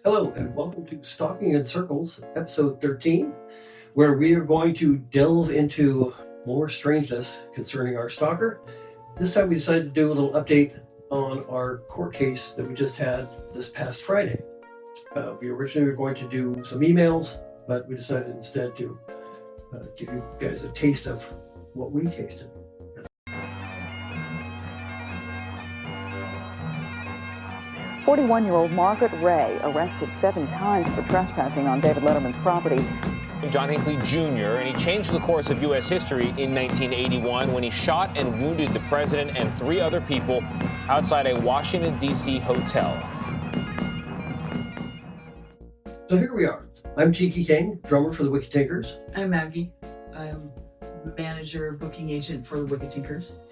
Hello, and welcome to Stalking in Circles, episode 13, where we are going to delve into more strangeness concerning our stalker. This time we decided to do a little update on our court case that we just had this past Friday. We originally were going to do some emails, but we decided instead to give you guys a taste of what we tasted. 41-year-old Margaret Ray arrested 7 times for trespassing on David Letterman's property. John Hinckley Jr., and he changed the course of U.S. history in 1981 when he shot and wounded the president and 3 other people outside a Washington, D.C. hotel. So here we are. I'm Tiki King, drummer for the Wicked Tinkers. I'm Maggie. I'm manager, booking agent for the Wicked Tinkers.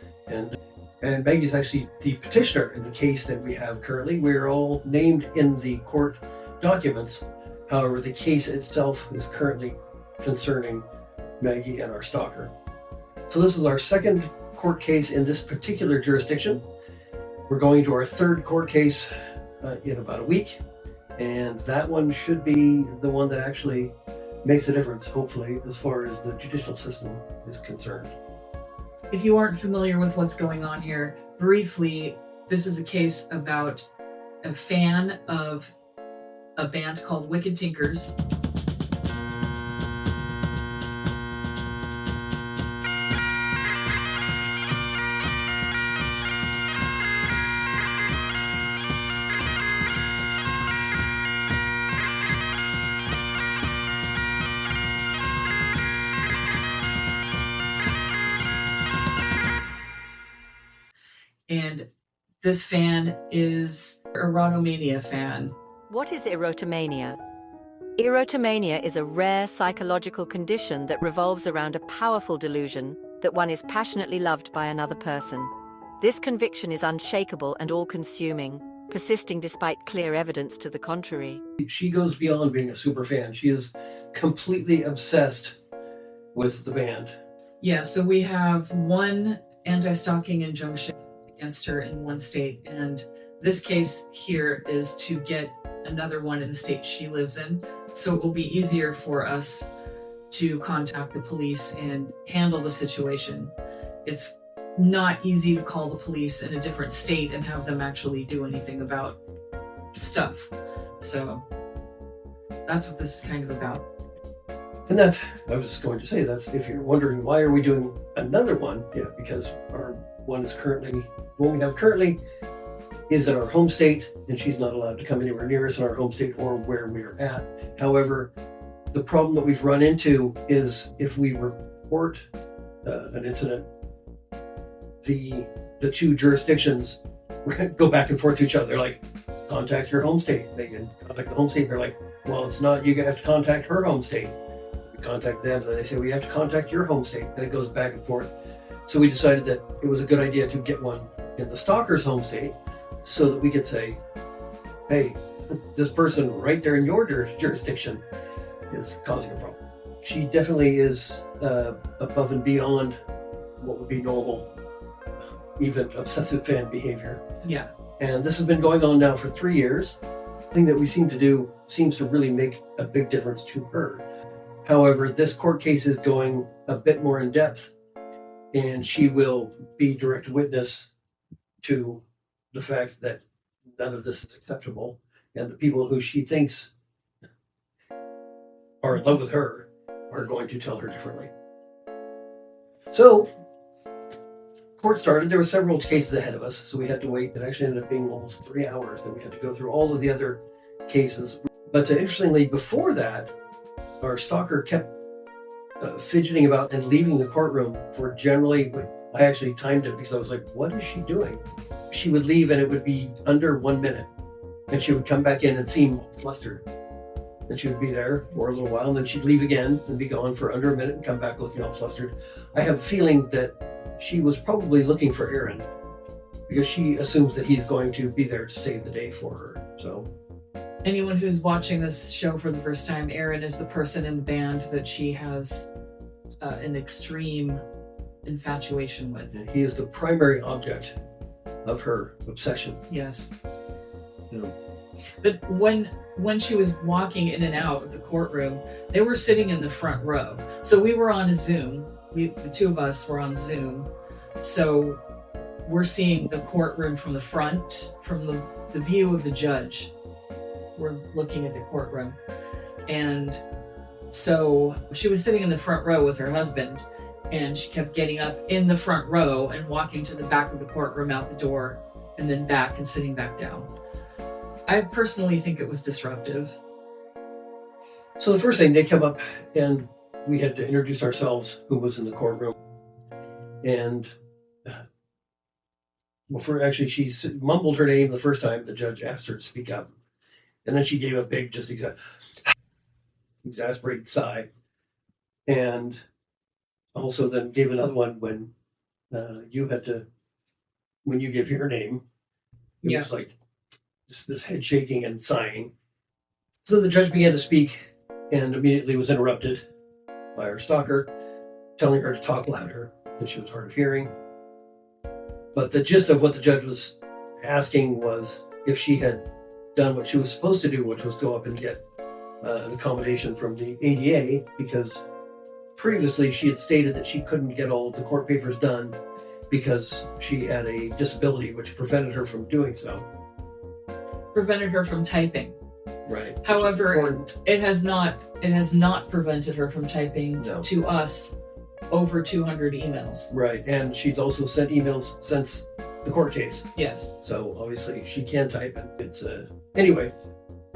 And Maggie's actually the petitioner in the case that we have currently. We're all named in the court documents. However, the case itself is currently concerning Maggie and our stalker. So this is our second court case in this particular jurisdiction. We're going to our third court case in about a week. And that one should be the one that actually makes a difference, hopefully, as far as the judicial system is concerned. If you aren't familiar with what's going on here, briefly, this is a case about a fan of a band called Wicked Tinkers. And this fan is an Erotomania fan. What is erotomania? Erotomania is a rare psychological condition that revolves around a powerful delusion that one is passionately loved by another person. This conviction is unshakable and all-consuming, persisting despite clear evidence to the contrary. She goes beyond being a super fan. She is completely obsessed with the band. Yeah, so we have one anti-stalking injunction against her in one state, and this case here is to get another one in the state she lives in, so it will be easier for us to contact the police and handle the situation. It's not easy to call the police in a different state and have them actually do anything about stuff. So that's what this is kind of about. And that's, I was going to say, that's if you're wondering why are we doing another one, yeah, because our one is currently, what we have currently is in our home state, and she's not allowed to come anywhere near us in our home state or where we're at. However, the problem that we've run into is if we report an incident, the two jurisdictions go back and forth to each other. They're like, contact your home state. They can contact the home state. They're like, well, it's not, you have to contact her home state. We contact them, and they say, we have to contact your home state. Then it goes back and forth. So we decided that it was a good idea to get one in the stalker's home state so that we could say, hey, this person right there in your jurisdiction is causing a problem. She definitely is above and beyond what would be normal, even obsessive fan behavior. Yeah. And this has been going on now for 3 years. The thing that we seem to do seems to really make a big difference to her. However, this court case is going a bit more in depth, and she will be direct witness to the fact that none of this is acceptable, and the people who she thinks are in love with her are going to tell her differently. So, court started. There were several cases ahead of us, so we had to wait. It actually ended up being almost 3 hours that we had to go through all of the other cases. But interestingly, before that, our stalker kept fidgeting about and leaving the courtroom for generally, I actually timed it because I was like, what is she doing? She would leave and it would be under 1 minute, and she would come back in and seem flustered. And she would be there for a little while, and then she'd leave again and be gone for under a minute and come back looking all flustered. I have a feeling that she was probably looking for Aaron because she assumes that he's going to be there to save the day for her. So Anyone who's watching this show for the first time, Aaron is the person in the band that she has an extreme infatuation with. he is the primary object of her obsession. Yes. You know, But when she was walking in and out of the courtroom, they were sitting in the front row. So we were on a Zoom. The two of us were on Zoom. So we're seeing the courtroom from the front, from the view of the judge. We're looking at the courtroom. And so she was sitting in the front row with her husband, and she kept getting up in the front row and walking to the back of the courtroom, out the door, and then back and sitting back down. I personally think it was disruptive. So the first thing, they come up and we had to introduce ourselves, who was in the courtroom. And actually, she mumbled her name the first time the judge asked her to speak up. And then she gave a big, just exasperated sigh. And also then gave another one when when you give your name, it was like just this head shaking and sighing. So the judge began to speak and immediately was interrupted by our stalker, telling her to talk louder because she was hard of hearing. But the gist of what the judge was asking was if she had done what she was supposed to do, which was go up and get an accommodation from the ADA, because previously she had stated that she couldn't get all of the court papers done because she had a disability which prevented her from doing so. Prevented her from typing. Right. However, it has not prevented her from typing to us over 200 emails. Right, and she's also sent emails since the court case. Yes. So obviously she can type, and it's anyway.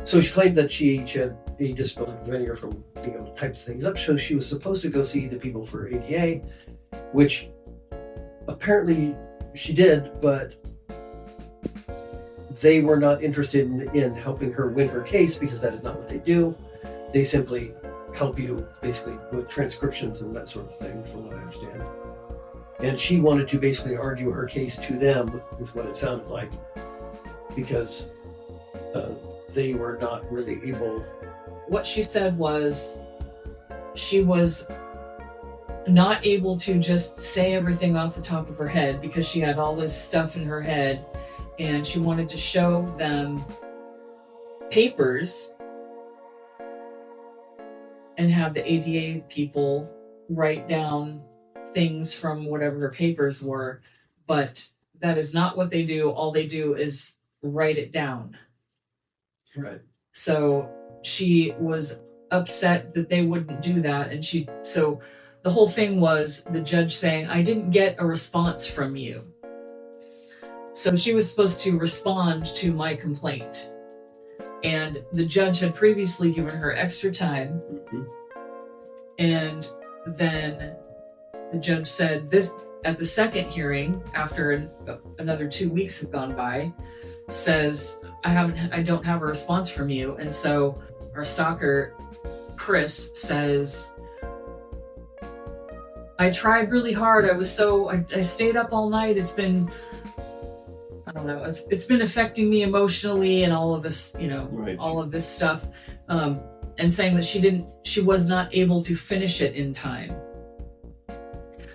So she claimed that she had a disability preventing her from being able to type things up. So she was supposed to go see the people for ADA, which apparently she did, but they were not interested in helping her win her case, because that is not what they do. They simply help you basically with transcriptions and that sort of thing, from what I understand. And she wanted to basically argue her case to them, is what it sounded like, because they were not really able. What she said was she was not able to just say everything off the top of her head because she had all this stuff in her head, and she wanted to show them papers and have the ADA people write down things from whatever her papers were, but that is not what they do. All they do is write it down. Right. So she was upset that they wouldn't do that, and so the whole thing was the judge saying, I didn't get a response from you. So she was supposed to respond to my complaint. And the judge had previously given her extra time. Mm-hmm. And then the judge said this at the second hearing, after another 2 weeks have gone by, says, I don't have a response from you. And so our stalker, Kris, says, I tried really hard. I stayed up all night. It's been, I don't know, it's been affecting me emotionally and all of this, right. all of this stuff. And saying that she was not able to finish it in time.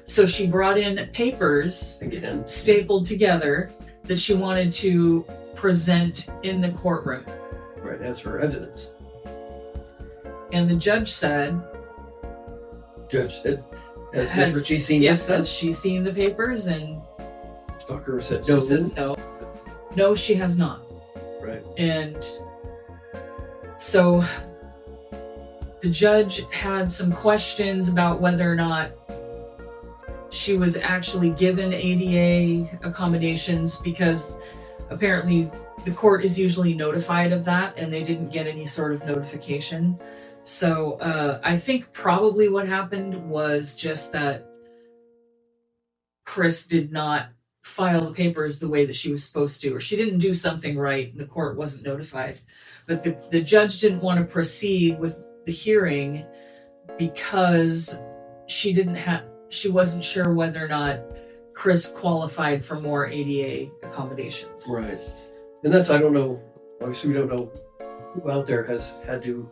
So she brought in papers, again, stapled together, that she wanted to present in the courtroom. Right, as for evidence. And the judge said, has Ms. Ritchie seen this stuff? Has she seen the papers? And Stalker said she no. says no. No, she has not. Right. And so the judge had some questions about whether or not she was actually given ADA accommodations, because apparently the court is usually notified of that, and they didn't get any sort of notification. So I think probably what happened was just that Kris did not file the papers the way that she was supposed to, or she didn't do something right and the court wasn't notified. But the judge didn't want to proceed with the hearing because she wasn't sure whether or not Kris qualified for more ADA accommodations. Right. And that's, I don't know, obviously we don't know who out there has had to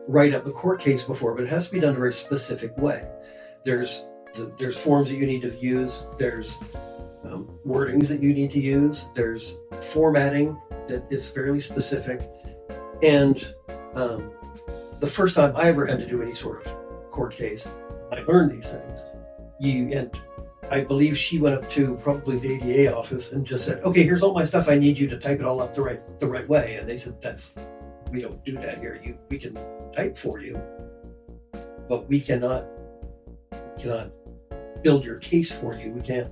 write up a court case before, but it has to be done in a very specific way. There's forms that you need to use, there's wordings that you need to use, there's formatting that is fairly specific. And the first time I ever had to do any sort of court case, I learned these things. And I believe she went up to probably the ADA office and just said, "Okay, here's all my stuff. I need you to type it all up the right way." And they said, "We don't do that here. We can type for you, but we cannot build your case for you. We can't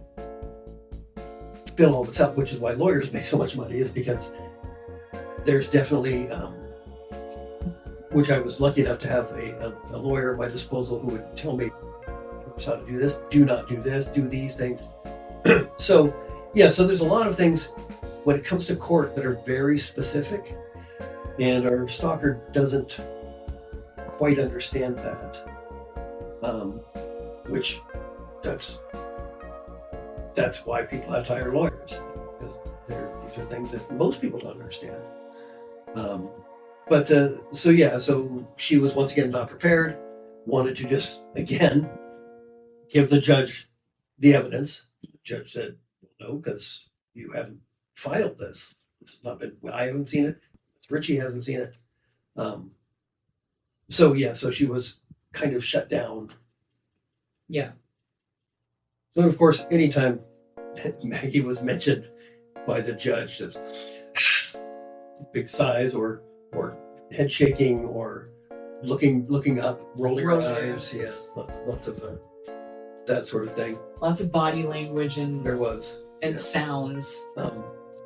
fill all this out," which is why lawyers make so much money, is because there's definitely, which I was lucky enough to have a lawyer at my disposal who would tell me how to do this, do not do this, do these things. So there's a lot of things when it comes to court that are very specific, and our stalker doesn't quite understand that, which that's why people have to hire lawyers, because these are things that most people don't understand. So she was once again not prepared, wanted to just again give the judge the evidence. The judge said, "No, because you haven't filed this. This has not been, I haven't seen it. Richie hasn't seen it." So she was kind of shut down. Yeah. So of course, anytime Maggie was mentioned by the judge, that big sighs or head shaking or looking up, rolling her eyes, lots of that sort of thing. Lots of body language and There was. sounds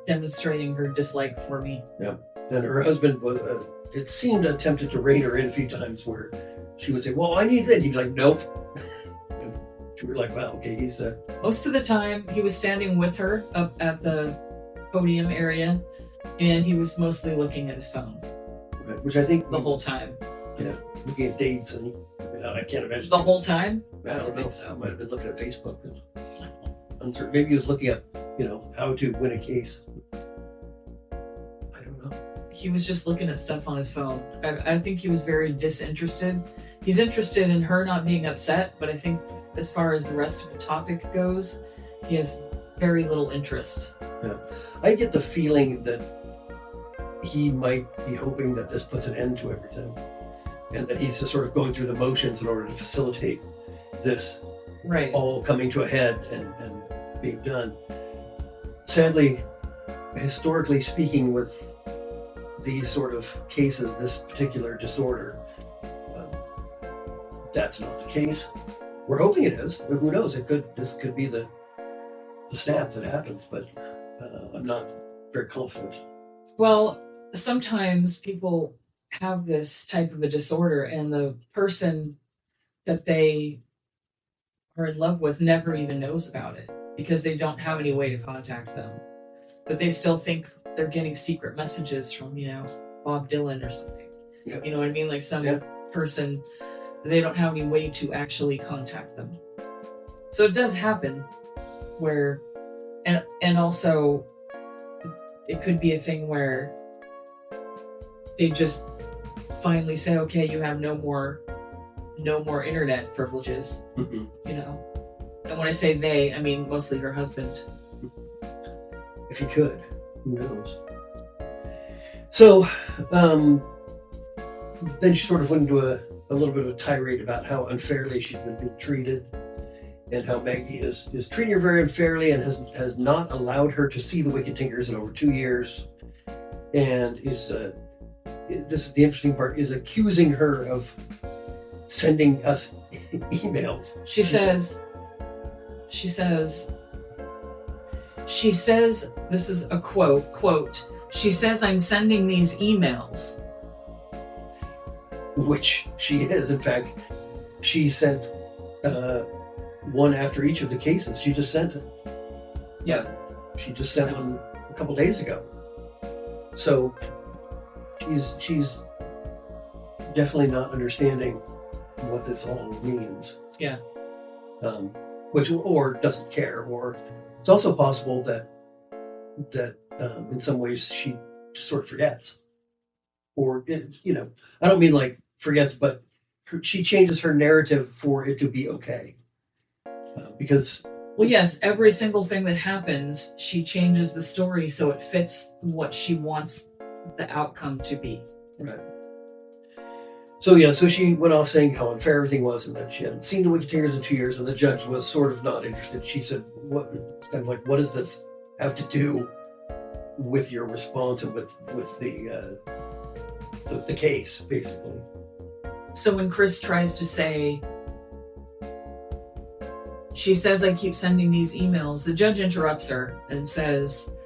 demonstrating her dislike for me. Yeah, and her husband was, it seemed, attempted to rein her in a few times, where she would say, "Well, I need that." He'd be like, "Nope." And we were like, "Wow, okay, he's Most of the time, he was standing with her up at the podium area, and he was mostly looking at his phone which I think the whole time. looking at dates, and I can't imagine The whole time? I don't think know. so. Might have been looking at Facebook. Uncertain. Maybe he was looking at how to win a case. I don't know. He was just looking at stuff on his phone. I think he was very disinterested. He's interested in her not being upset, but I think as far as the rest of the topic goes, he has very little interest. Yeah, I get the feeling that he might be hoping that this puts an end to everything, and that he's just sort of going through the motions in order to facilitate this Right. all coming to a head and being done. Sadly, historically speaking, with these sort of cases, this particular disorder, that's not the case. We're hoping it is, but who knows? This could be the snap that happens, but I'm not very confident. Well, sometimes people have this type of a disorder, and the person that they are in love with never even knows about it because they don't have any way to contact them. But they still think they're getting secret messages from, Bob Dylan or something. Yep. You know what I mean? Like some Yep. person, they don't have any way to actually contact them. So it does happen where, and also it could be a thing where they just finally say, "Okay, you have no more internet privileges." Mm-hmm. And when I say they, I mean mostly her husband. If he could, who knows? So then she sort of went into a little bit of a tirade about how unfairly she's been being treated, and how Maggie is treating her very unfairly, and has not allowed her to see the Wicked Tinkers in over 2 years, and is this is the interesting part, is accusing her of sending us emails. She says, this is a quote, she says, "I'm sending these emails." Which she is. In fact, she sent one after each of the cases. She just sent it. Yeah. She just sent one a couple days ago. So she's definitely not understanding what this all means. Yeah. Which, or doesn't care, or it's also possible that in some ways she just sort of forgets, or I don't mean like forgets, but she changes her narrative for it to be okay, because. Well, yes, every single thing that happens, she changes the story so it fits what she wants the outcome to be. Right. So she went off saying how unfair everything was and that she hadn't seen the Wicketeers in 2 years, and the judge was sort of not interested. She said, it's kind of like, what does this have to do with your response and with the case, basically? So when Kris tries to say, she says, I keep sending these emails, the judge interrupts her and says,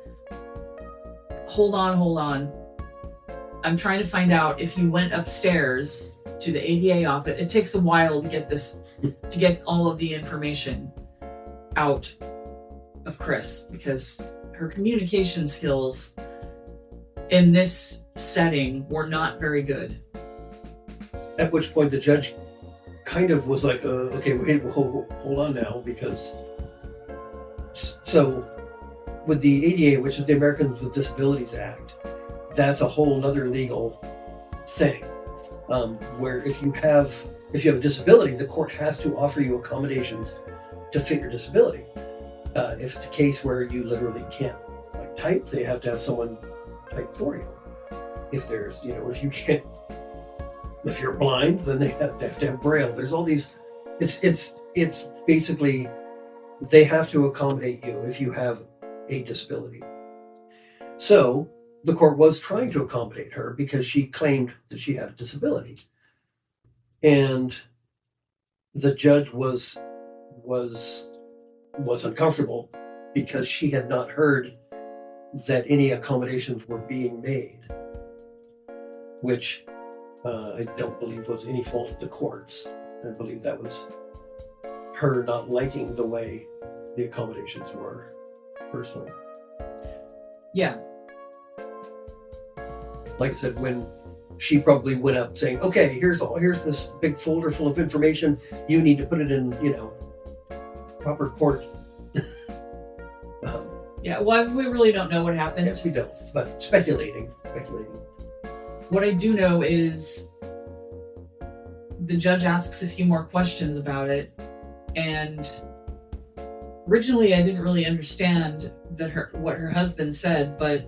hold on. I'm trying to find out if you went upstairs to the ADA office. It takes a while to get all of the information out of Kris because her communication skills in this setting were not very good. At which point the judge kind of was like, okay, wait, hold on now, because so with the ADA, which is the Americans with Disabilities Act, that's a whole other legal thing, where if you have a disability, the court has to offer you accommodations to fit your disability. If it's a case where you literally can't type, they have to have someone type for you. If there's, if you're blind, then they have to have Braille. There's all these. It's basically they have to accommodate you if you have a disability. So the court was trying to accommodate her because she claimed that she had a disability. And the judge was uncomfortable because she had not heard that any accommodations were being made, which I don't believe was any fault of the courts. I believe that was her not liking the way the accommodations were, personally. Yeah. Like I said, when she probably went up saying, okay, here's this big folder full of information, you need to put it in, proper court. Yeah, well, we really don't know what happened. Yes, we don't, but speculating. What I do know is the judge asks a few more questions about it, and originally I didn't really understand what her husband said, but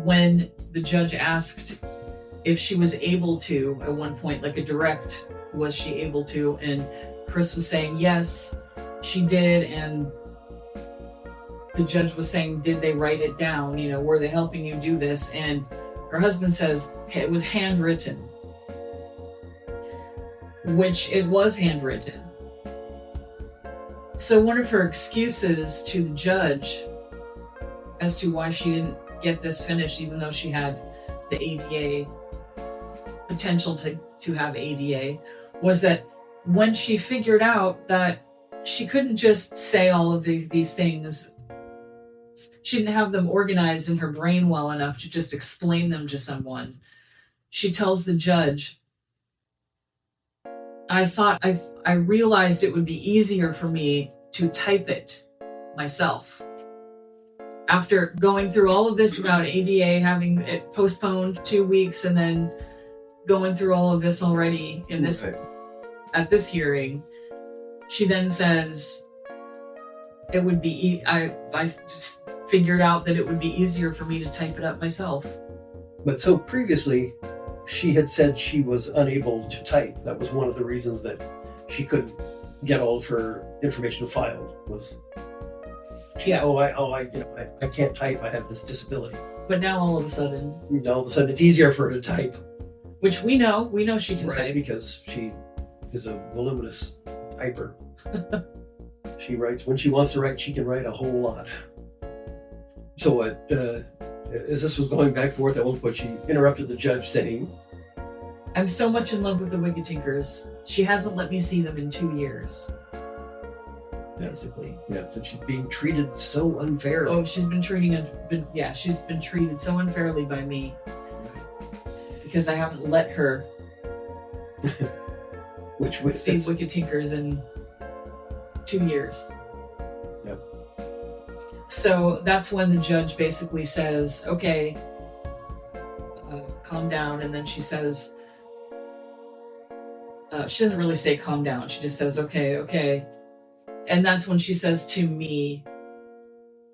when the judge asked if she was able to, at one point, like a direct, was she able to, and Kris was saying yes, she did, and the judge was saying, did they write it down? Were they helping you do this? And her husband says it was handwritten, which it was handwritten. So one of her excuses to the judge as to why she didn't get this finished, even though she had the ADA potential to have ADA, was that when she figured out that she couldn't just say all of these things, she didn't have them organized in her brain well enough to just explain them to someone. She tells the judge, I realized it would be easier for me to type it myself. After going through all of this about ADA, having it postponed 2 weeks, and then going through all of this already in this at this hearing, she then says, it would be, I just figured out that it would be easier for me to type it up myself. But so previously, she had said she was unable to type. That was one of the reasons that she couldn't get all of her information filed. Was I can't type. I have this disability. But now all of a sudden, it's easier for her to type. Which we know she can type because she is a voluminous typer. She writes when she wants to write. She can write a whole lot. So as this was going back and forth, at one point she interrupted the judge saying, I'm so much in love with the Wicketeers. She hasn't let me see them in 2 years. Basically. Yeah, that she's being treated so unfairly. Oh, she's been treated so unfairly by me. Because I haven't let her see Wicketeers in 2 years. Yep. So that's when the judge basically says, okay, calm down. And then she says, she doesn't really say calm down. She just says, okay. And that's when she says to me,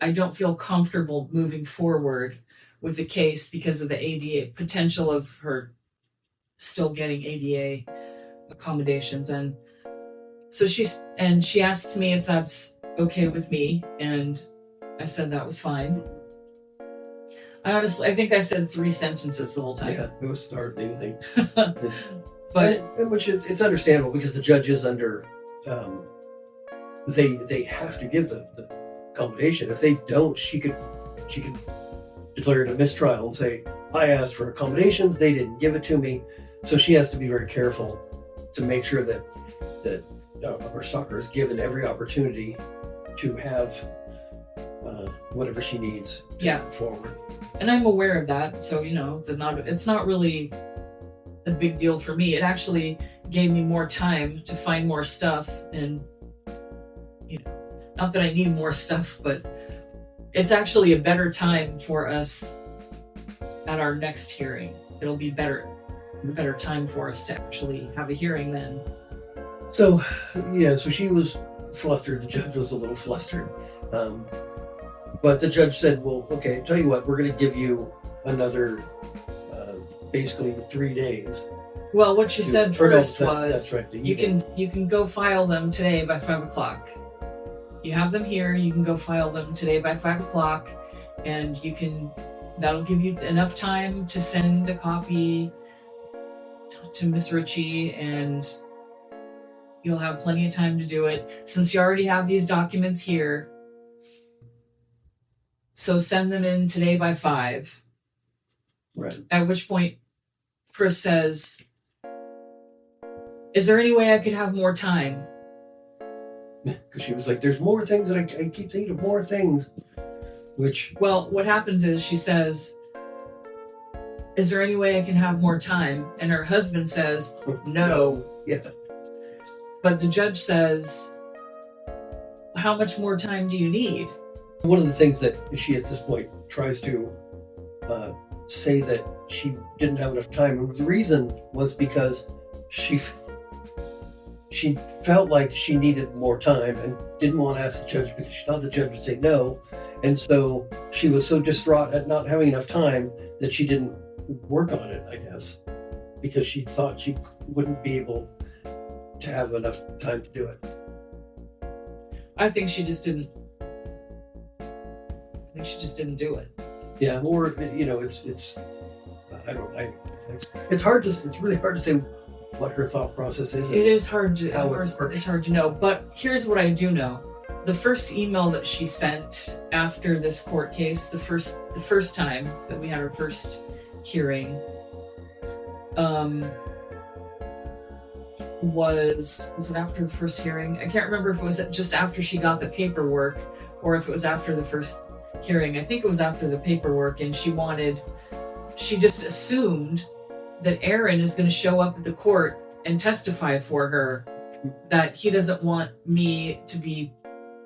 I don't feel comfortable moving forward with the case because of the ADA potential of her still getting ADA accommodations. And so she asks me if that's okay with me, and I said that was fine. I think I said 3 sentences the whole time. Yeah, it was hardly anything. But which it's understandable because the judge is under. They have to give the accommodation. If they don't, she could declare it a mistrial and say, I asked for accommodations, they didn't give it to me. So she has to be very careful to make sure that our stalker is given every opportunity to have whatever she needs to move forward. And I'm aware of that, so it's not really a big deal for me. It actually gave me more time to find more stuff, and not that I need more stuff, but it's actually a better time for us at our next hearing. It'll be better time for us to actually have a hearing then. So she was flustered. The judge was a little flustered. But the judge said, well, okay, tell you what, we're going to give you another, basically 3 days. Well, what she said first was, that's right, you can go file them today by 5 o'clock. You have them here, you can go file them today by 5 o'clock, and that'll give you enough time to send a copy to Miss Ritchie, and you'll have plenty of time to do it. Since you already have these documents here, so send them in today by 5. Right. At which point, Kris says, is there any way I could have more time? Because she was like, there's more things that I keep thinking of more things. Well, what happens is she says, is there any way I can have more time? And her husband says, no. Yeah. But the judge says, how much more time do you need? One of the things that she at this point tries to say that she didn't have enough time, and the reason was because she felt like she needed more time and didn't want to ask the judge because she thought the judge would say no. And so she was so distraught at not having enough time that she didn't work on it, I guess, because she thought she wouldn't be able to have enough time to do it. I think she just didn't do it. Yeah, or it's really hard to say what her thought process is. It is hard to know, but here's what I do know. The first email that she sent after this court case, the first time that we had our first hearing, was it after the first hearing? I can't remember if it was just after she got the paperwork or if it was after the first hearing. I think it was after the paperwork, and she just assumed that Aaron is going to show up at the court and testify for her, that he doesn't want me to be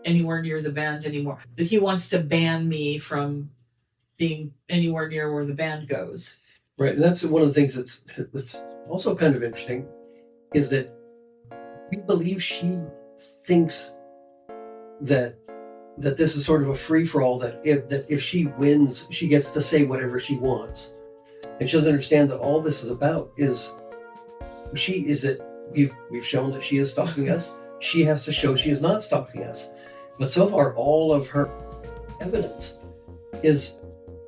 anywhere near the band anymore, that he wants to ban me from being anywhere near where the band goes. Right, and that's one of the things that's also kind of interesting, is that we believe she thinks that this is sort of a free-for-all, that if she wins, she gets to say whatever she wants. And she doesn't understand that all this is about is we've shown that she is stalking us. She has to show she is not stalking us. But so far, all of her evidence is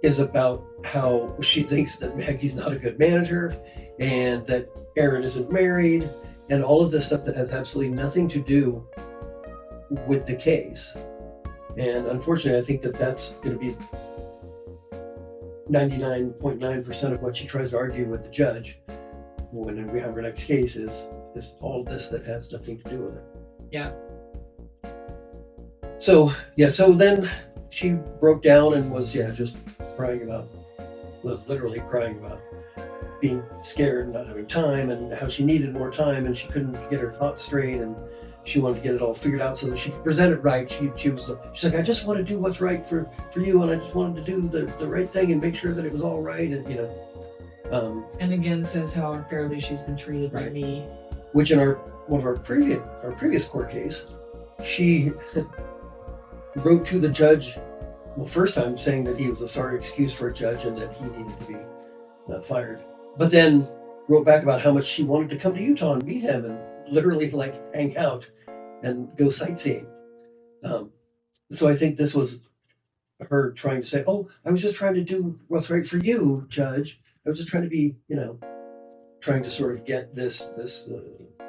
about how she thinks that Maggie's not a good manager and that Aaron isn't married and all of this stuff that has absolutely nothing to do with the case. And unfortunately, I think that that's going to be 99.9% of what she tries to argue with the judge when we have our next case is all this that has nothing to do with it. Yeah. So then she broke down and was just literally crying about being scared and not having time and how she needed more time and she couldn't get her thoughts straight and she wanted to get it all figured out so that she could present it right. She's like, I just want to do what's right for you, and I just wanted to do the right thing and make sure that it was all right, and and again says how unfairly she's been treated by me. Which in one of our previous court case, she wrote to the judge well, first time saying that he was a sorry excuse for a judge and that he needed to be fired. But then wrote back about how much she wanted to come to Utah and meet him and literally like hang out and go sightseeing. So I think this was her trying to say, oh, I was just trying to do what's right for you, Judge. I was just trying to be, trying to sort of get this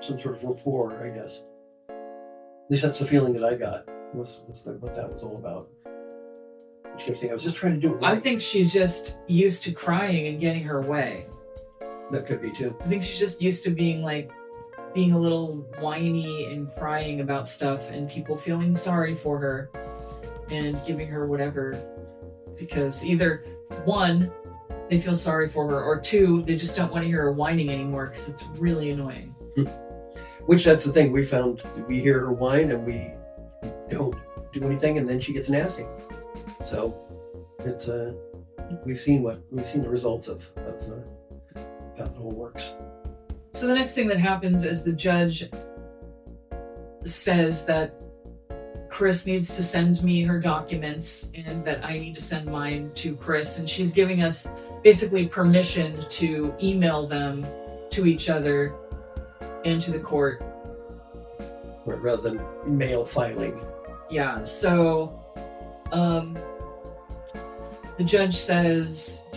some sort of rapport, I guess. At least that's the feeling that I got. Was what that was all about. She kept saying, I was just trying to do it right. I think she's just used to crying and getting her way. That could be too. I think she's just used to being a little whiny and crying about stuff and people feeling sorry for her and giving her whatever, because either one, they feel sorry for her, or two, they just don't want to hear her whining anymore because it's really annoying. Which that's the thing, we found we hear her whine and we don't do anything, and then she gets nasty. So it's we've seen the results of how it all works. So the next thing that happens is the judge says that Kris needs to send me her documents and that I need to send mine to Kris, and she's giving us basically permission to email them to each other and to the court. Rather than mail filing. Yeah, so the judge says,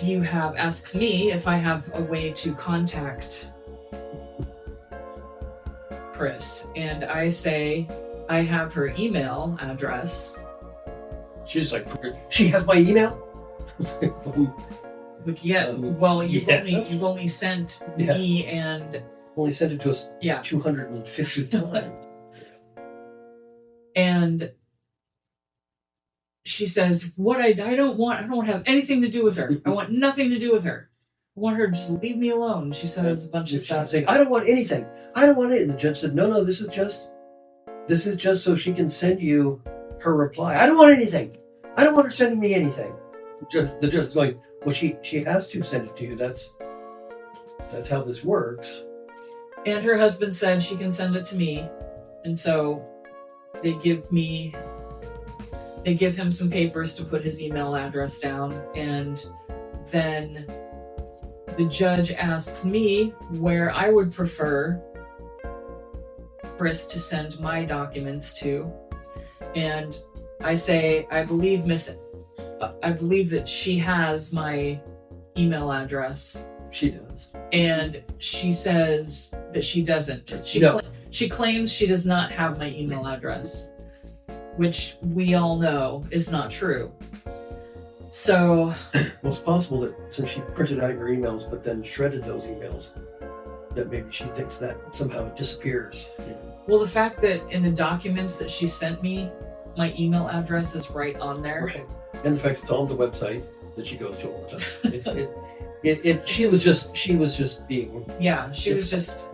asks me if I have a way to contact Kris, and I say I have her email address. She's like, she has my email? But yeah, well, you've yes. only sent me and only sent it to us 250 times. And she says, I don't want to have anything to do with her. I want nothing to do with her. I want her to just leave me alone. She says a bunch of stuff. Saying, I don't want anything. I don't want it. And the judge said, no, this is just so she can send you her reply. I don't want anything. I don't want her sending me anything. The judge is going, well, she has to send it to you. That's how this works. And her husband said she can send it to me. And so they give him some papers to put his email address down, and then the judge asks me where I would prefer Kris to send my documents to, and I say I believe that she has my email address. She does. And she says that she doesn't. She claims she does not have my email address, which we all know is not true. So, well, it's possible that since she printed out your emails but then shredded those emails, that maybe she thinks that somehow it disappears. Well, the fact that in the documents that she sent me, my email address is right on there. Right. And the fact it's on the website that she goes to all the time. She was just being. Yeah, she was just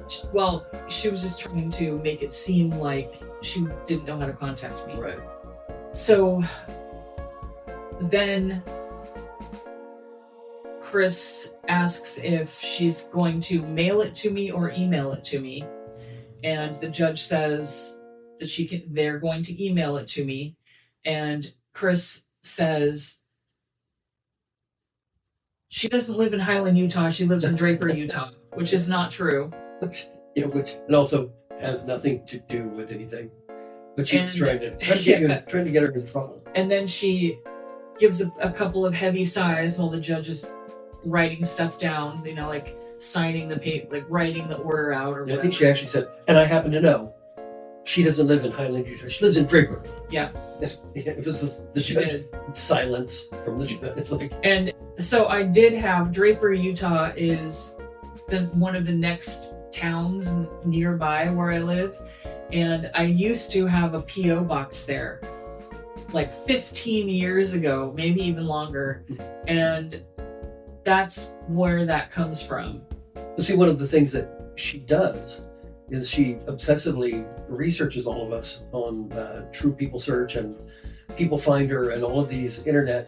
trying to make it seem like she didn't know how to contact me. Right. So then Kris asks if she's going to mail it to me or email it to me, and the judge says that they're going to email it to me, and Kris says she doesn't live in Highland, Utah. She lives in Draper, Utah, which is not true. Which it also has nothing to do with anything. But she's trying to get her in trouble. And then she gives a couple of heavy sighs while the judge is writing stuff down, like signing the paper, like writing the order out or whatever. I think she actually said, and I happen to know she doesn't live in Highland, Utah. She lives in Draper. Yeah. It was the judge silence from the judge. It's like, and so I did have Draper, Utah is one of the next towns nearby where I live. And I used to have a P.O. box there like 15 years ago, maybe even longer. And that's where that comes from. See, one of the things that she does is she obsessively researches all of us on True People Search and People Finder and all of these internet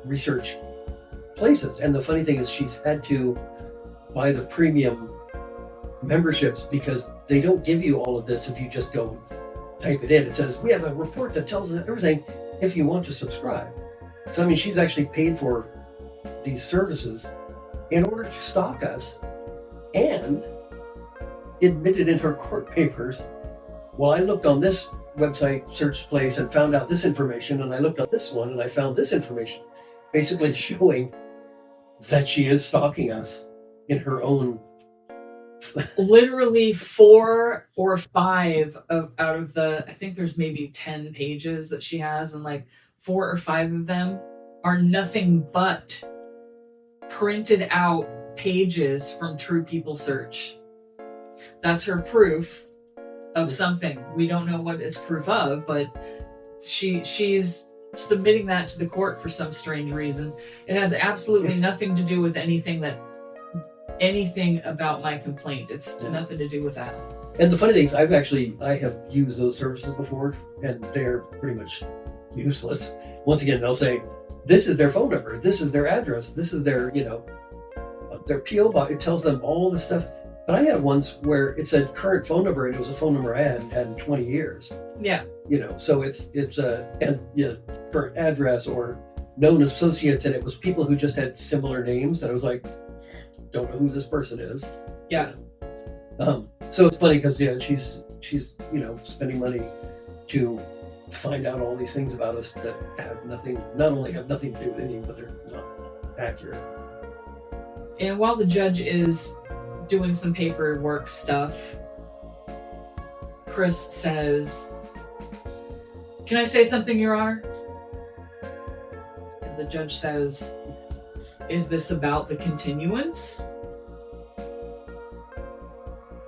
research places. And the funny thing is she's had to buy the premium memberships because they don't give you all of this if you just go type it in, it says, we have a report that tells us everything if you want to subscribe. So, I mean, she's actually paid for these services in order to stalk us and admitted in her court papers, well, I looked on this website search place and found out this information, and I looked on this one and I found this information, basically showing that she is stalking us in her own. Literally 4 or 5 out of the, I think there's maybe 10 pages that she has, and like 4 or 5 of them are nothing but printed out pages from True People Search. That's her proof of something. We don't know what it's proof of, but she's submitting that to the court for some strange reason. It has absolutely nothing to do with anything about my complaint. It's nothing to do with that. And the funny thing is, I have used those services before, and they're pretty much useless. Once again, they'll say, this is their phone number, this is their address, this is their, their PO box. It tells them all the stuff. But I had ones where it said current phone number, and it was a phone number I hadn't had in 20 years. Yeah. So it's current address or known associates, and it was people who just had similar names that I was like, don't know who this person is. Yeah. So it's funny because she's spending money to find out all these things about us that have nothing, not only have nothing to do with anything, but they're not accurate. And while the judge is doing some paperwork stuff, Kris says, "Can I say something, Your Honor?" And the judge says, "Is this about the continuance?"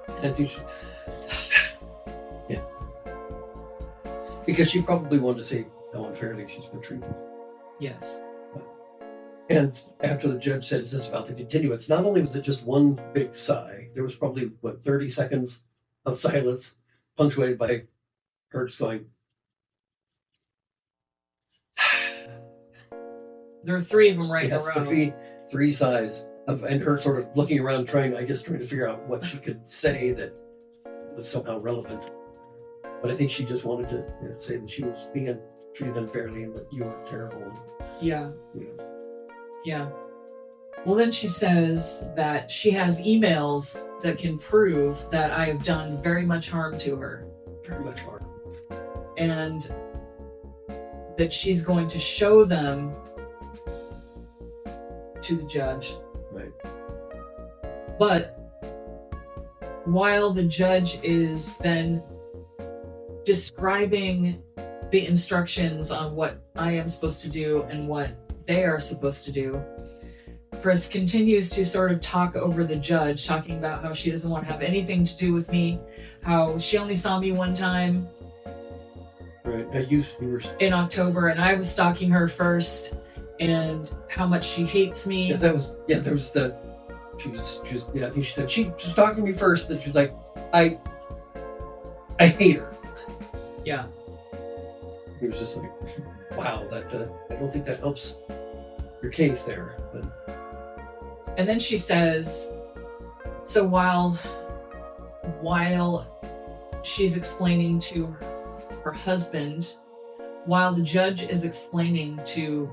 And I think yeah. Because she probably wanted to say how unfairly she's been treated. Yes. And after the judge said, is this about the continuance? Not only was it just one big sigh, there was probably, 30 seconds of silence, punctuated by her just going. There are 3 of them right in a row. Three sighs and her sort of looking around, trying to figure out what she could say that was somehow relevant. But I think she just wanted to say that she was being treated unfairly and that you were terrible. Yeah. Yeah. Well, then she says that she has emails that can prove that I have done very much harm to her. Very much harm. And that she's going to show them to the judge. Right. But while the judge is then describing the instructions on what I am supposed to do and what they are supposed to do, Kris continues to sort of talk over the judge, talking about how she doesn't want to have anything to do with me, how she only saw me one time. Right. Now you were in October, and I was stalking her first, and how much she hates me. Yeah, there was the. She was. I think she said she was talking to me first, and she was like, I hate her. Yeah. It was just like, wow, that I don't think that helps your case there. But. And then she says, so while she's explaining to her husband, while the judge is explaining to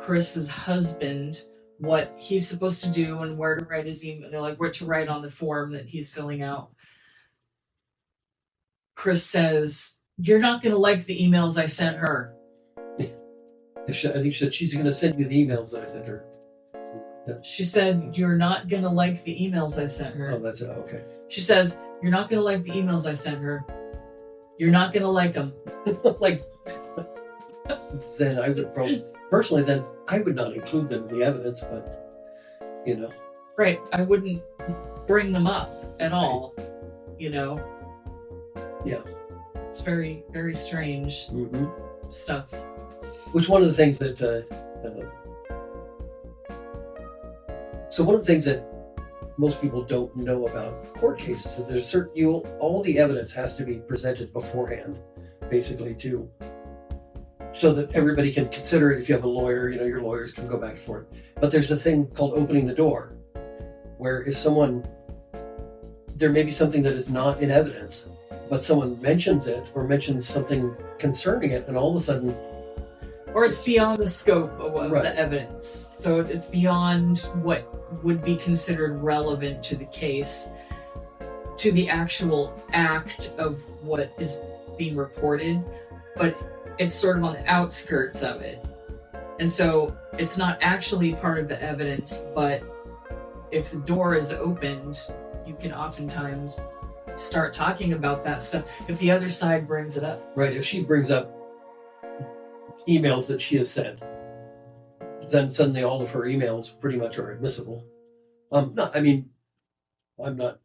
Kris's husband what he's supposed to do and where to write his email, like what to write on the form that he's filling out, Kris says, "You're not going to like the emails I sent her." I think she said she's going to send you the emails that I sent her. Yeah. She said, "You're not going to like the emails I sent her." Oh, that's it. Okay. She says, "You're not going to like the emails I sent her. You're not going to like them." Like, then I would probably, personally, then I would not include them in the evidence, but, Right. I wouldn't bring them up at all, Yeah. It's very, very strange stuff. Which one of the things that, so one of the things that most people don't know about court cases is that there's all the evidence has to be presented beforehand, basically, so that everybody can consider it. If you have a lawyer, your lawyers can go back and forth. But there's this thing called opening the door, where if there may be something that is not in evidence, but someone mentions it or mentions something concerning it, and all of a sudden, or it's beyond the scope of Right. the evidence. So it's beyond what would be considered relevant to the case, to the actual act of what is being reported, but it's sort of on the outskirts of it. And so it's not actually part of the evidence, but if the door is opened, you can oftentimes start talking about that stuff if the other side brings it up. right, if she brings up emails that she has sent, then suddenly all of her emails pretty much are admissible. No, I mean, I'm not,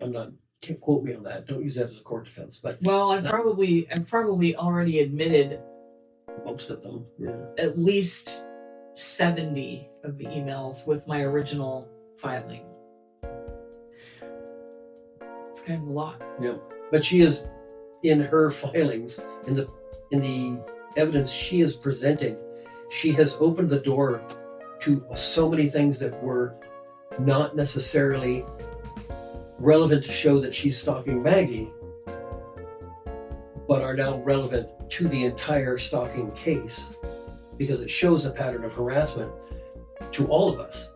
can't quote me on that. Don't use that as a court defense, but Well, I've probably already admitted most of them, yeah. at least 70 of the emails with my original filing. It's kind of a lot. Yeah, but she is, in her filings, in the evidence she is presenting, she has opened the door to so many things that were not necessarily relevant to show that she's stalking Maggie, but are now relevant to the entire stalking case because it shows a pattern of harassment to all of us.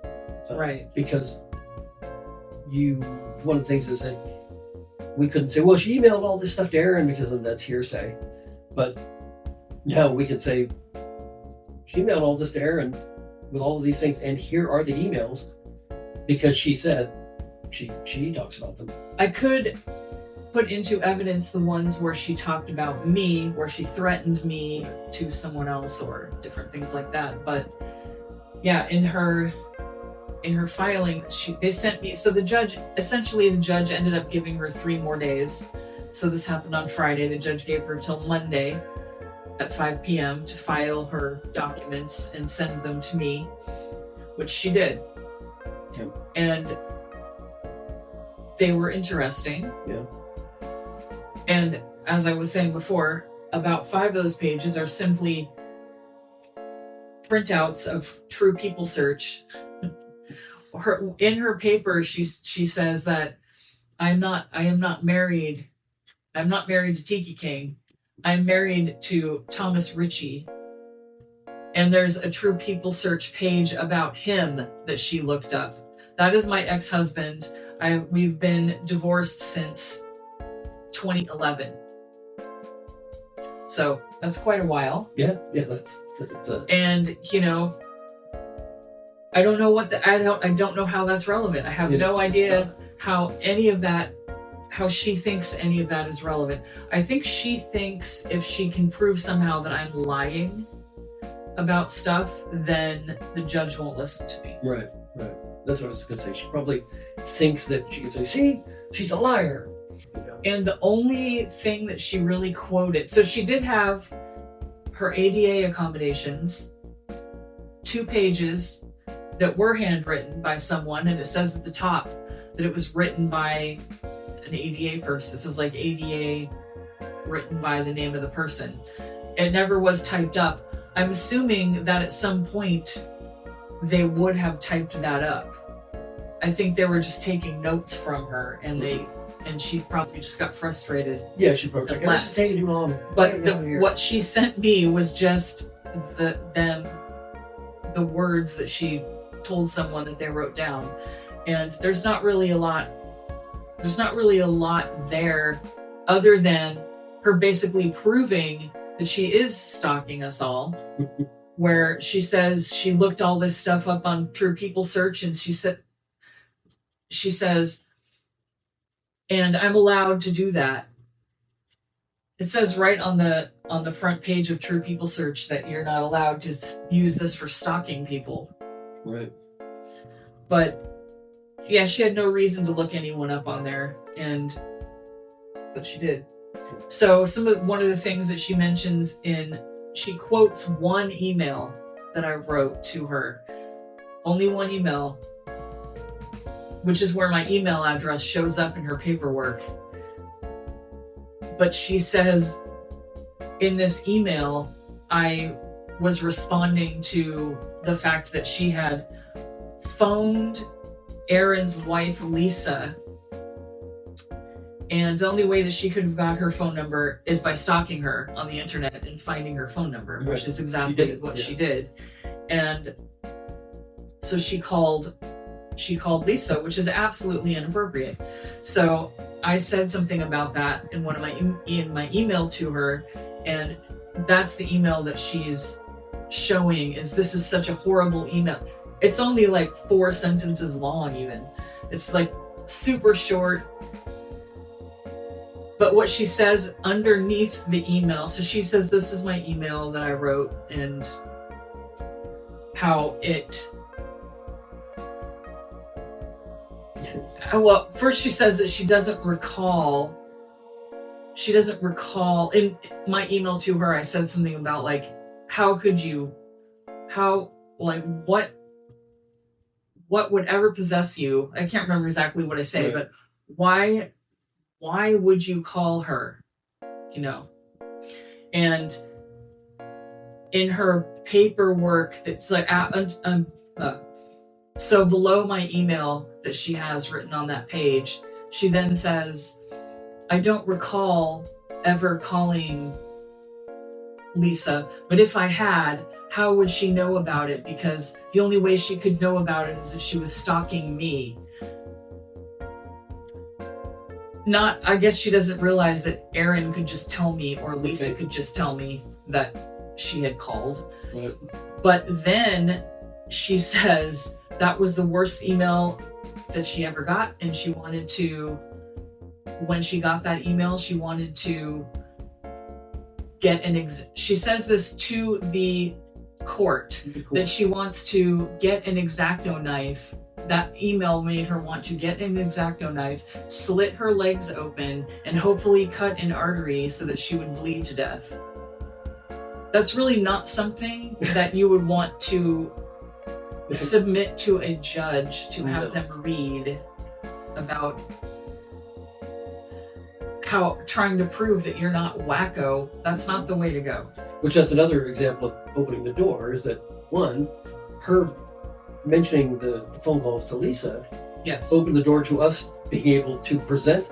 Right. Because one of the things is that we couldn't say, well, she emailed all this stuff to Aaron because then that's hearsay. But now we could say, she emailed all this to Aaron with all of these things, and here are the emails because she said she talks about them. I could put into evidence the ones where she talked about me, where she threatened me to someone else or different things like that. But yeah, in her filing, they sent me, so the judge ended up giving her 3 more days. So this happened on Friday. The judge gave her till Monday at 5 p.m. to file her documents and send them to me, which she did. Yeah. And they were interesting. Yeah. And as I was saying before, about 5 of those pages are simply printouts of True People Search. In her paper, she says that I am not married. I'm not married to Tiki King. I'm married to Thomas Ritchie. And there's a True People Search page about him that she looked up. That is my ex-husband. We've been divorced since 2011. So that's quite a while. Yeah, that's And I don't know I don't know how that's relevant. I have no idea how any of that, how she thinks any of that is relevant. I think she thinks if she can prove somehow that I'm lying about stuff, then the judge won't listen to me. right. That's what I was going to say. She probably thinks that she can say, see, she's a liar. And the only thing that she really quoted, so she did have her ADA accommodations, 2 pages that were handwritten by someone, and it says at the top that it was written by an ADA person. It says like ADA written by the name of the person. It never was typed up. I'm assuming that at some point they would have typed that up. I think they were just taking notes from her, and she probably just got frustrated. Yeah, she probably like, this is taking too long. But what she sent me was just the words that she told someone that they wrote down, and there's not really a lot there other than her basically proving that she is stalking us all. Where she says she looked all this stuff up on True People Search, and she says, and I'm allowed to do that. It says right on the front page of True People Search that you're not allowed to use this for stalking people. Right. But yeah, she had no reason to look anyone up on there, but she did. So one of the things that she mentions she quotes one email that I wrote to her. Only one email, which is where my email address shows up in her paperwork. But she says in this email, I was responding to the fact that she had phoned Aaron's wife, Lisa, And the only way that she could have got her phone number is by stalking her on the internet and finding her phone number, Right. which is exactly She did, what yeah. she did. And so she called Lisa, which is absolutely inappropriate. So I said something about that in one of my my email to her, and that's the email that she's showing. Is this is such a horrible email. It's only like 4 sentences long, even. It's like super short. But what she says underneath the email, so she says, this is my email that I wrote, and how it, well, first she says that she doesn't recall, in my email to her, I said something about like, what would ever possess you? I can't remember exactly what I say, Right. but why would you call her? You know? And in her paperwork that's like, so below my email that she has written on that page, she then says, I don't recall ever calling Lisa, but if I had, how would she know about it? Because the only way she could know about it is if she was stalking me. I guess she doesn't realize that Aaron could just tell me, or Lisa could just tell me that she had called. Right. But then she says that was the worst email that she ever got, and she wanted to, when she got that email, she wanted to get she says this to the court, that she wants to get an X-Acto knife. That email made her want to get an X-Acto knife, slit her legs open, and hopefully cut an artery so that she would bleed to death. That's really not something that you would want to submit to a judge to have them read about how trying to prove that you're not wacko. That's not the way to go. Which that's another example of opening the door, is that one, her mentioning the phone calls to Lisa Yes. opened the door to us being able to present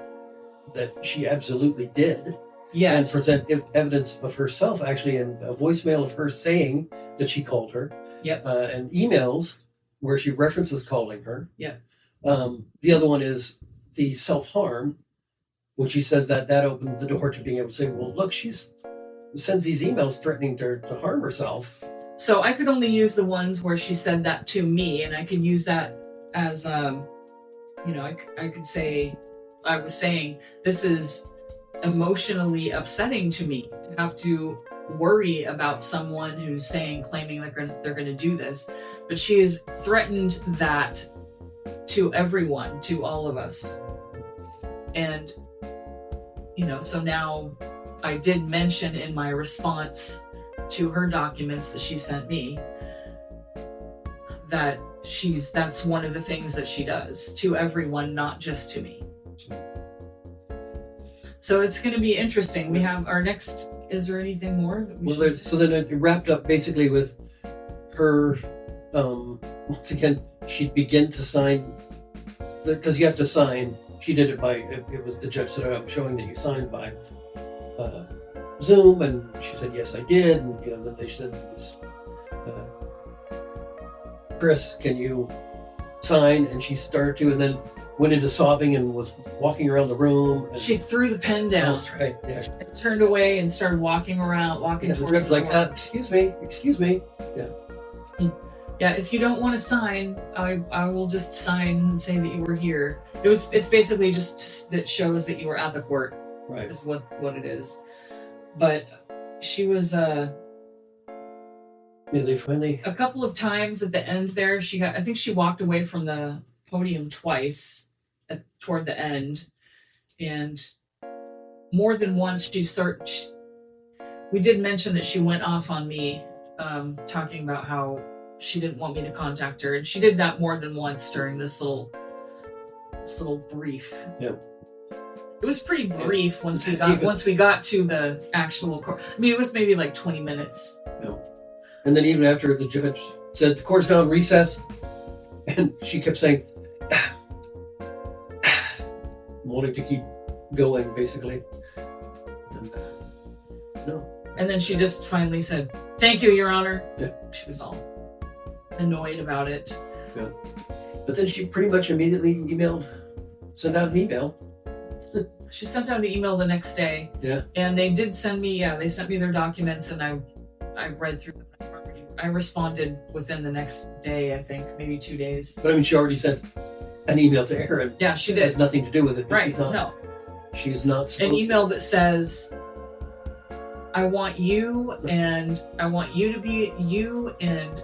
that she absolutely did, and Yes. present evidence of herself, actually, in a voicemail of her saying that she called her, Yep. and emails where she references calling her. Yeah. The other one is the self-harm, which she says that opened the door to being able to say, well, look, sends these emails threatening to harm herself. So I could only use the ones where she said that to me, and I could use that as, I could say, I was saying, this is emotionally upsetting to me to have to worry about someone who's claiming they're going to do this. But she has threatened that to everyone, to all of us. And, so now I did mention in my response to her documents that she sent me that that's one of the things that she does to everyone, not just to me. So it's going to be interesting. We have our next, is there anything more that we should say? So then it wrapped up basically with her, once again, she'd begin to sign, because you have to sign, she did it by, it was the judge said, I'm showing that you signed by Zoom, and she said, yes, I did, and then they said, Kris, can you sign? And she started to, and then went into sobbing and was walking around the room. And, She threw the pen down. Oh, that's right, yeah. And turned away and started walking Yeah, towards the like, door. excuse me. Yeah. Yeah, if you don't want to sign, I will just sign and say that you were here. It's basically just that shows that you were at the court. Right. Is what it is. But she was They finally. a couple of times at the end there. I think she walked away from the podium twice toward the end, and more than once we did mention that she went off on me, talking about how she didn't want me to contact her, and she did that more than once during this little brief. Yep. It was pretty brief once we got to the actual court. I mean, it was maybe like 20 minutes. Yeah. And then even after the judge said the court's now in recess, and she kept saying, wanting to keep going, basically. And, no. And then she just finally said, "Thank you, Your Honor." Yeah. She was all annoyed about it. Yeah. But then she pretty much immediately sent out an email. She sent out an email the next day. Yeah. And they did send me, they sent me their documents, and I read through them. I responded within the next day, I think, maybe 2 days. But I mean, she already sent an email to Aaron. Yeah, she It did. has nothing to do with it. Right, She's not, no. She is not supposed An email that says, I want you to be you and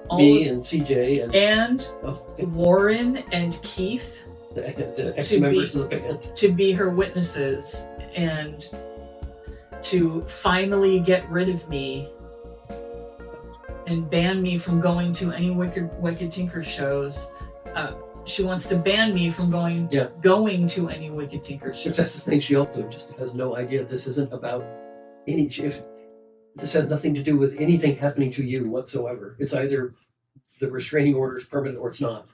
all me and CJ and oh, Lauren and Keith the ex-members of the band. to be her witnesses and to finally get rid of me and ban me from going to any Wicked Tinker shows. She wants to ban me from going to any Wicked Tinker If shows. that's the thing, she also just has no idea this isn't about any. If this has nothing to do with anything happening to you whatsoever. It's either the restraining order is permanent or it's not.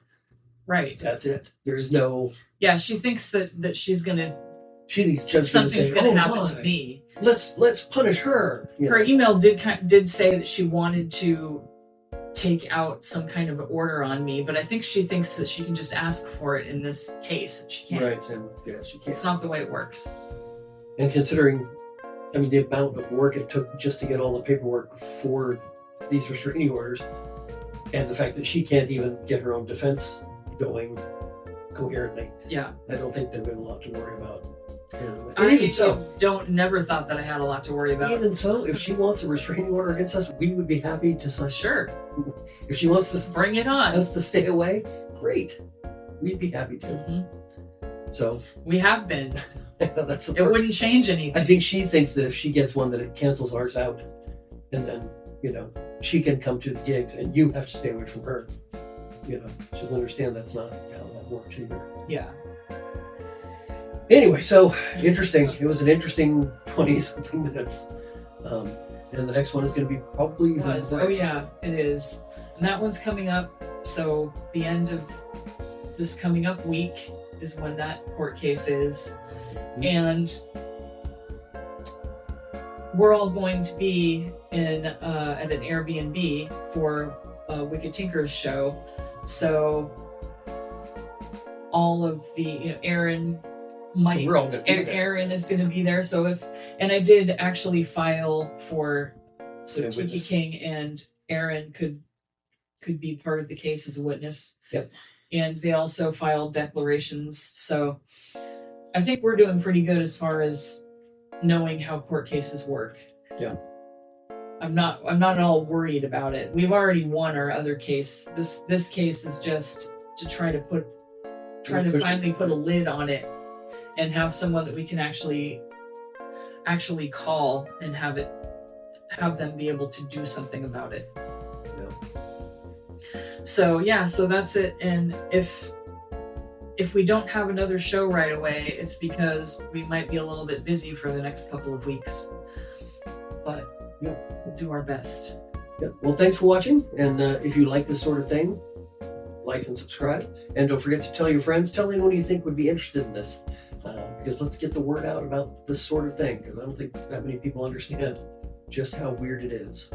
Right. That's it. There is no. Yeah, she thinks that she's gonna She's just something's gonna gonna say, happen "Oh, to my, me. Let's punish her." You Her know? email did say that she wanted to take out some kind of order on me, but I think she thinks that she can just ask for it in this case. She can't. Right, and yeah, she can't. It's not the way it works. And considering, I mean, the amount of work it took just to get all the paperwork for these restraining orders, and the fact that she can't even get her own defense going coherently, Yeah. I don't think there's been a lot to worry about. And I even so, never thought that I had a lot to worry about. even so, if she wants a restraining order against us, we would be happy to sign. Sure. If she wants to Bring it on. us to stay away, great. We'd be happy to. Mhm. So We have been. that's the It part. wouldn't change anything. I think she thinks that if she gets one, that it cancels ours out, and then she can come to the gigs, and you have to stay away from her. She'll understand that's not how that works either. Yeah. Anyway, so interesting. It was an interesting 20-something minutes, and the next one is going to be probably even Was. more Oh yeah, it is. And that one's coming up. So the end of this coming up week is when that court case is. And we're all going to be in at an Airbnb for a Wicked Tinker's show. So all of the Aaron might We're all gonna be there. Aaron is going to be there. So and I did actually file for so Yeah, Tiki witness. King and Aaron could be part of the case as a witness. Yep. And they also filed declarations. So I think we're doing pretty good as far as knowing how court cases work. Yeah. I'm not at all worried about it. We've already won our other case. This case is just to try to finally put a lid on it and have someone that we can actually call and have them be able to do something about it. So that's it. And if we don't have another show right away, it's because we might be a little bit busy for the next couple of weeks. But we'll do our best. Yeah. Well, thanks for watching, and if you like this sort of thing, like and subscribe, and don't forget to tell your friends, tell anyone you think would be interested in this, because let's get the word out about this sort of thing, because I don't think that many people understand just how weird it is.